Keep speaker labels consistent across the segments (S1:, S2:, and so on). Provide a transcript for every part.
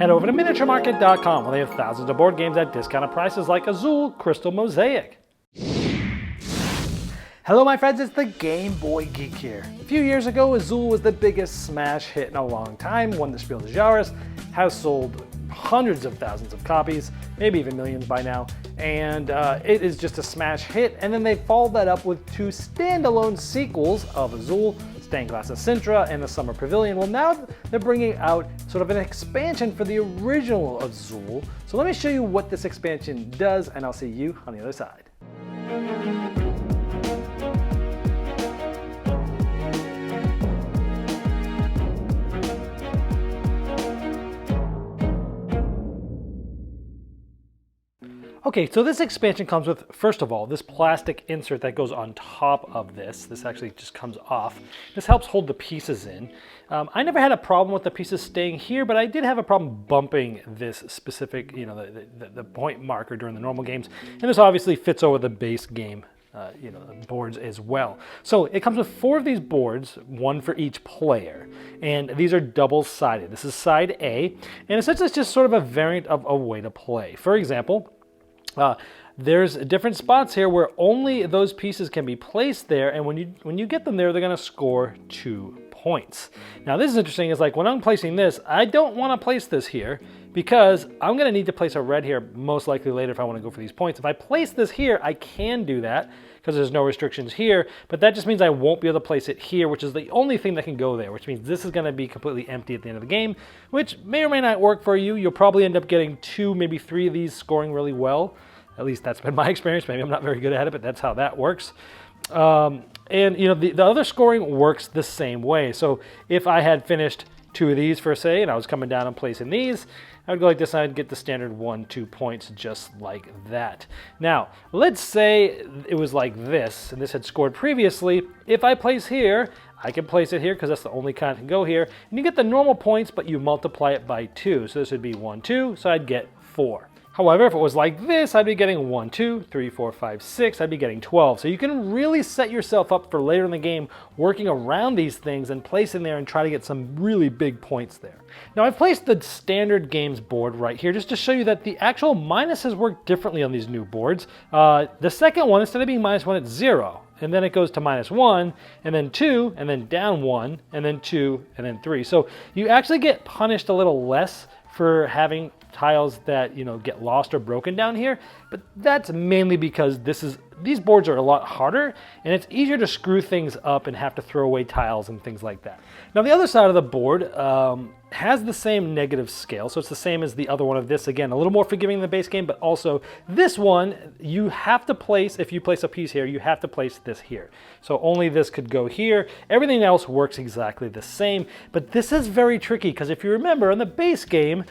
S1: Head over to miniaturemarket.com where they have thousands of board games at discounted prices like Azul, Crystal, Mosaic. Hello my friends, it's the Game Boy Geek here. A few years ago, Azul was the biggest smash hit in a long time, won the Spiel des Jahres, has sold hundreds of thousands of copies, maybe even millions by now, and it is just a smash hit. And then they followed that up with two standalone sequels of Azul, Stained Glass of Sintra and the Summer Pavilion. Well, now they're bringing out sort of an expansion for the original Azul. So let me show you what this expansion does, and I'll see you on the other side. Okay, so this expansion comes with, first of all, this plastic insert that goes on top of this. This actually just comes off. This helps hold the pieces in. I never had a problem with the pieces staying here, but I did have a problem bumping this specific, the point marker during the normal games. And this obviously fits over the base game, the boards as well. So it comes with 4 of these boards, 1 for each player. And these are double-sided. This is side A, and essentially it's just sort of a variant of a way to play. For example, there's different spots here where only those pieces can be placed there, and when you get them there, they're going to score 2 points. Now this is interesting, is like when I'm placing this, I don't want to place this here because I'm going to need to place a red here most likely later if I want to go for these points. If I place this here, I can do that because there's no restrictions here, but that just means I won't be able to place it here, which is the only thing that can go there, which means this is going to be completely empty at the end of the game, which may or may not work for you. You'll probably end up getting 2, maybe 3 of these scoring really well. At least that's been my experience. Maybe I'm not very good at it, but that's how that works. And the other scoring works the same way. So if I had finished 2 of these for say, and I was coming down and placing these, I would go like this, and I'd get the standard 1-2 points just like that. Now, let's say it was like this, and this had scored previously. If I place here, I can place it here because that's the only kind that can go here. And you get the normal points, but you multiply it by 2. So this would be 1, 2, so I'd get 4. However, if it was like this, I'd be getting 1, 2, 3, 4, 5, 6, I'd be getting 12. So you can really set yourself up for later in the game working around these things and placing there and try to get some really big points there. Now I've placed the standard games board right here just to show you that the actual minuses work differently on these new boards. The second one, instead of being -1, it's 0. And then it goes to -1, and then 2, and then down 1, and then 2, and then 3. So you actually get punished a little less for having tiles that get lost or broken down here, but that's mainly because these boards are a lot harder and it's easier to screw things up and have to throw away tiles and things like that. Now the other side of the board has the same negative scale, so it's the same as the other one of this. Again, a little more forgiving than the base game, but also this one you have to place, if you place a piece here, you have to place this here. So only this could go here. Everything else works exactly the same, but this is very tricky because if you remember in the base game,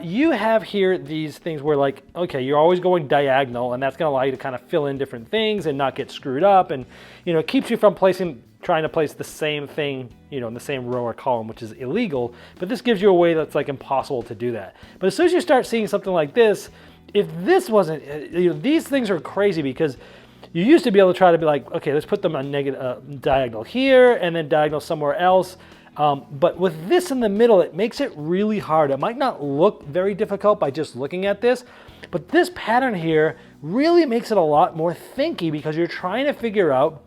S1: you have here these things where like, okay, you're always going diagonal, and that's going to allow you to kind of fill in different things and not get screwed up, and it keeps you from trying to place the same thing, in the same row or column, which is illegal. But this gives you a way that's like impossible to do that. But as soon as you start seeing something like this, if this wasn't, these things are crazy because you used to be able to try to be like, okay, let's put them on diagonal here and then diagonal somewhere else. But with this in the middle, it makes it really hard. It might not look very difficult by just looking at this, but this pattern here really makes it a lot more thinky because you're trying to figure out,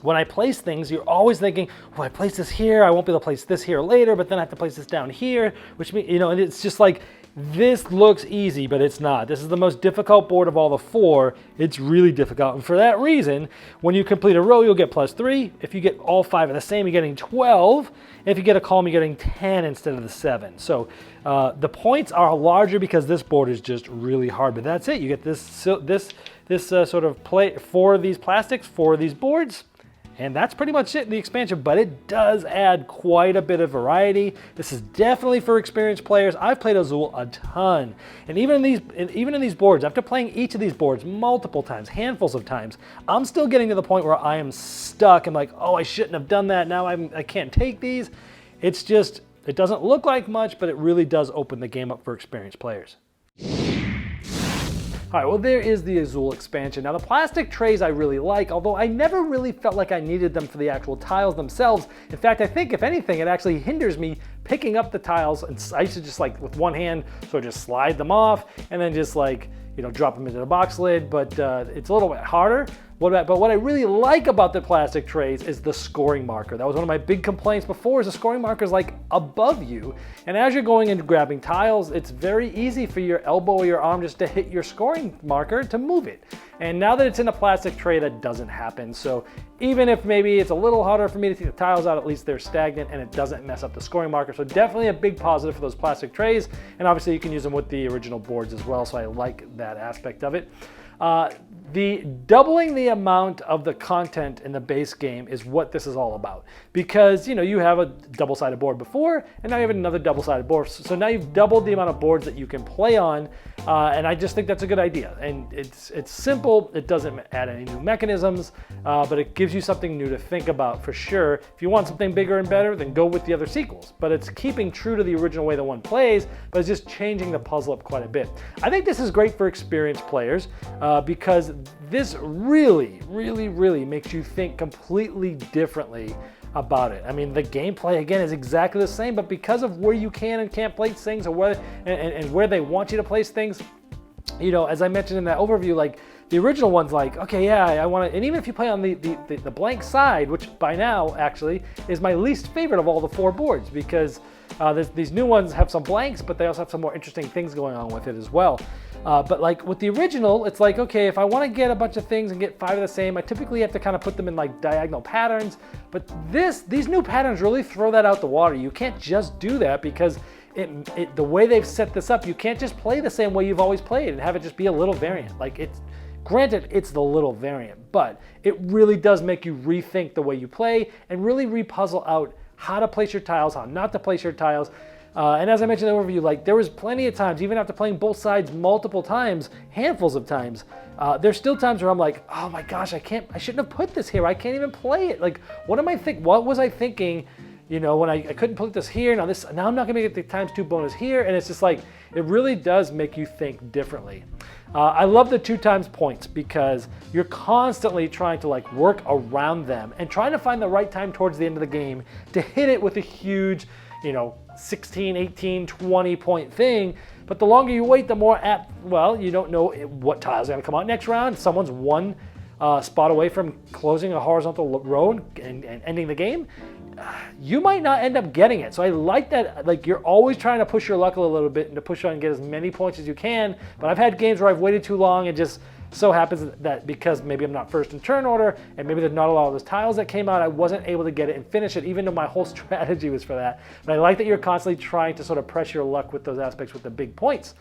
S1: when I place things, you're always thinking, well, I place this here, I won't be able to place this here later, but then I have to place this down here, which means, and it's just like, this looks easy, but it's not. This is the most difficult board of all the 4. It's really difficult. And for that reason, when you complete a row, you'll get +3. If you get all 5 of the same, you're getting 12. If you get a column, you're getting 10 instead of the 7. So the points are larger because this board is just really hard. But that's it. You get this sort of play, 4 of these plastics, 4 of these boards. And that's pretty much it in the expansion, but it does add quite a bit of variety. This is definitely for experienced players. I've played Azul a ton, and even in these boards, after playing each of these boards multiple times, handfuls of times, I'm still getting to the point where I am stuck. I'm like, oh, I shouldn't have done that. Now I can't take these. It's just, it doesn't look like much, but it really does open the game up for experienced players. All right, well, there is the Azul expansion. Now, the plastic trays I really like, although I never really felt like I needed them for the actual tiles themselves. In fact, I think, if anything, it actually hinders me picking up the tiles, and I used to just like with one hand sort of just slide them off and then just like, you know, drop them into the box lid, but it's a little bit harder. But what I really like about the plastic trays is the scoring marker. That was one of my big complaints before, is the scoring marker is like above you. And as you're going and grabbing tiles, it's very easy for your elbow or your arm just to hit your scoring marker to move it. And now that it's in a plastic tray, that doesn't happen. So even if maybe it's a little harder for me to take the tiles out, at least they're stagnant and it doesn't mess up the scoring marker. So definitely a big positive for those plastic trays. And obviously you can use them with the original boards as well. So I like that aspect of it. The doubling the amount of the content in the base game is what this is all about, because you know you have a double-sided board before and now you have another double-sided board, so now you've doubled the amount of boards that you can play on, and I just think that's a good idea. And it's simple, it doesn't add any new mechanisms, but it gives you something new to think about for sure. If you want something bigger and better, then go with the other sequels, but it's keeping true to the original way the one plays, but it's just changing the puzzle up quite a bit. I think this is great for experienced players, because this really makes you think completely differently about it. I mean, the gameplay again is exactly the same, but because of where you can and can't place things, or where they want you to place things, you know, as I mentioned in that overview, like the original one's like, okay, yeah, I want to, and even if you play on the blank side, which by now actually is my least favorite of all the 4 boards, because these new ones have some blanks, but they also have some more interesting things going on with it as well. But like with the original, it's like, okay, if I want to get a bunch of things and get 5 of the same, I typically have to kind of put them in like diagonal patterns. But these new patterns really throw that out the water. You can't just do that, because the way they've set this up, you can't just play the same way you've always played and have it just be a little variant. Like granted, it's the little variant, but it really does make you rethink the way you play and really repuzzle out how to place your tiles, how not to place your tiles. And as I mentioned in the overview, like there was plenty of times, even after playing both sides multiple times, handfuls of times, there's still times where I'm like, oh my gosh, I shouldn't have put this here. I can't even play it. Like, what was I thinking? You know, when I couldn't put this here, now I'm not gonna get the ×2 bonus here. And it's just like, it really does make you think differently. I love the 2 times points, because you're constantly trying to like work around them and trying to find the right time towards the end of the game to hit it with a huge, you know, 16, 18, 20 point thing. But the longer you wait, the more you don't know what tiles are gonna come out next round. Someone's one spot away from closing a horizontal row and ending the game. You might not end up getting it. So I like that, like you're always trying to push your luck a little bit and to push on and get as many points as you can. But I've had games where I've waited too long, and just so happens that because maybe I'm not first in turn order and maybe there's not a lot of those tiles that came out, I wasn't able to get it and finish it, even though my whole strategy was for that. But I like that you're constantly trying to sort of press your luck with those aspects with the big points.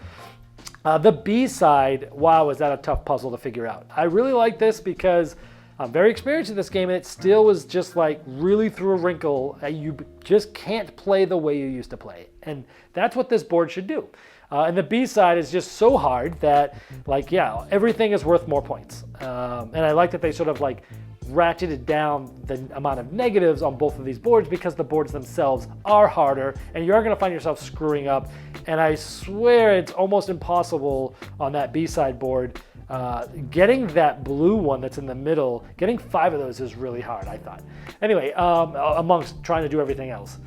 S1: The B side, wow, is that a tough puzzle to figure out. I really like this because I'm very experienced in this game, and it still was just like really threw a wrinkle. You just can't play the way you used to play. And that's what this board should do. And the B side is just so hard that, like, yeah, everything is worth more points. And I like that they sort of like ratcheted down the amount of negatives on both of these boards, because the boards themselves are harder and you're going to find yourself screwing up. And I swear it's almost impossible on that B-side board. Getting that blue one that's in the middle, getting 5 of those is really hard, I thought. Anyway, amongst trying to do everything else.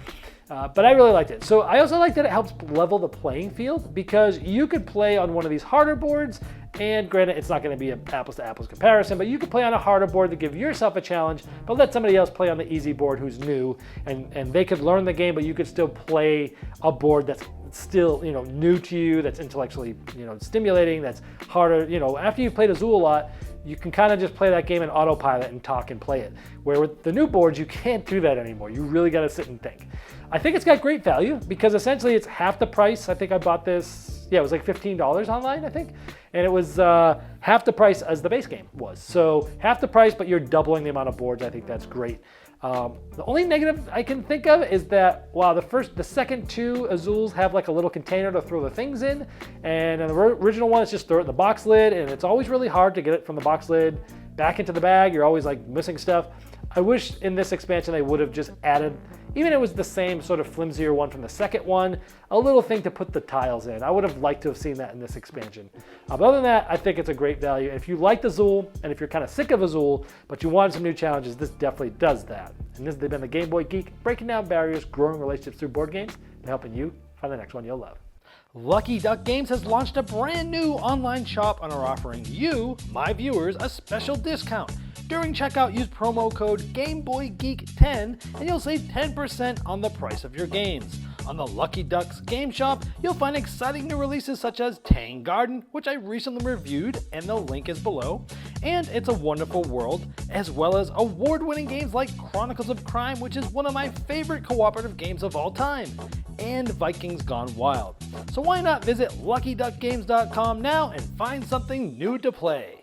S1: But I really liked it. So I also like that it helps level the playing field, because you could play on one of these harder boards, and granted, it's not going to be an apples to apples comparison, but you could play on a harder board to give yourself a challenge, but let somebody else play on the easy board who's new, and they could learn the game, but you could still play a board that's still, you know, new to you, that's intellectually, you know, stimulating, that's harder. You know, after you've played Azul a lot, you can kind of just play that game in autopilot and talk and play it. Where with the new boards, you can't do that anymore. You really got to sit and think. I think it's got great value, because essentially it's half the price. I think I bought this, yeah, it was like $15 online, I think. And it was half the price as the base game was. So half the price, but you're doubling the amount of boards. I think that's great. The only negative I can think of is that, wow, the second 2 Azuls have like a little container to throw the things in, and in the original one, it's just throw it in the box lid, and it's always really hard to get it from the box lid back into the bag. You're always like missing stuff. I wish in this expansion they would have just added, even if it was the same sort of flimsier one from the second one, a little thing to put the tiles in. I would have liked to have seen that in this expansion. But other than that, I think it's a great value. If you liked Azul, and if you're kind of sick of Azul, but you wanted some new challenges, this definitely does that. And this has been the Game Boy Geek, breaking down barriers, growing relationships through board games. helping you find the next one you'll love. Lucky Duck Games has launched a brand new online shop and are offering you, my viewers, a special discount. During checkout, use promo code GameBoyGeek10 and you'll save 10% on the price of your games. On the Lucky Ducks game shop, you'll find exciting new releases such as Tang Garden, which I recently reviewed, and the link is below, and It's a Wonderful World, as well as award-winning games like Chronicles of Crime, which is one of my favorite cooperative games of all time, and Vikings Gone Wild. So why not visit LuckyDuckGames.com now and find something new to play?